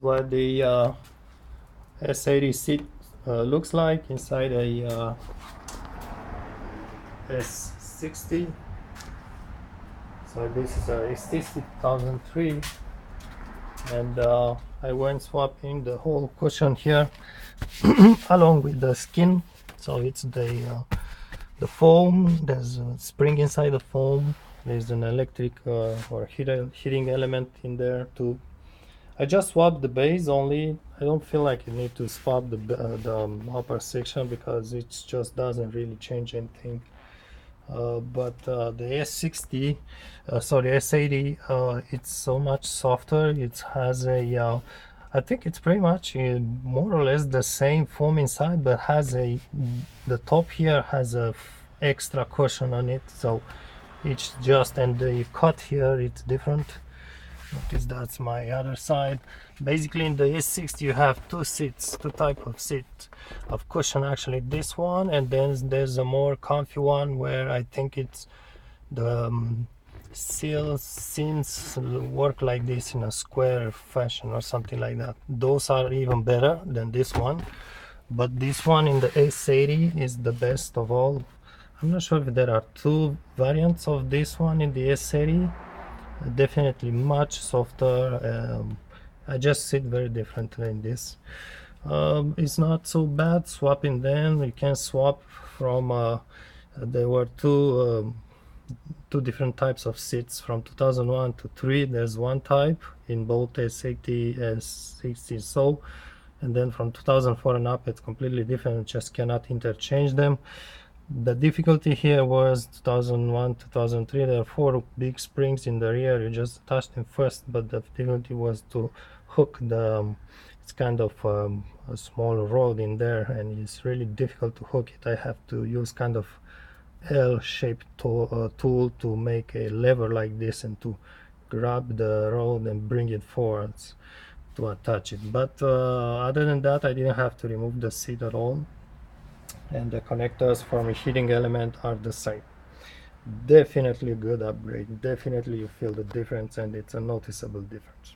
What the S80 seat looks like inside a S60. So this is a S60 2003, and I went swapping the whole cushion here along with the skin. So it's the foam. There's a spring inside the foam. There's an electric or heating element in there too. I just swapped the base only. I don't feel like you need to swap the upper section because it just doesn't really change anything. But the S60, sorry, S80, it's so much softer. It has I think it's pretty much more or less the same foam inside, but has the top here has a extra cushion on it. So it's just, and the cut here, it's different. Notice that's my other side. Basically in the S60 you have two type of seat of cushion, actually this one, and then there's a more comfy one where I think it's the seams work like this in a square fashion or something like that. Those are even better than this one, but this one in the S80 is the best of all. I'm not sure if there are two variants of this one in the S80. Definitely much softer. I just sit very differently in this. It's not so bad swapping them. You can swap from there were two different types of seats from 2001 to 3. There's one type in both S80 S60 so, and then from 2004 and up it's completely different. You just cannot interchange them. The difficulty here was 2001 2003. There are 4 big springs in the rear. You just attach them first, but the difficulty was to hook it's kind of a small rod in there, and it's really difficult to hook it. I have to use kind of L-shaped tool to make a lever like this and to grab the rod and bring it forwards to attach it. But other than that, I didn't have to remove the seat at all, and the connectors for my heating element are the same. Definitely a good upgrade. Definitely you feel the difference, and it's a noticeable difference.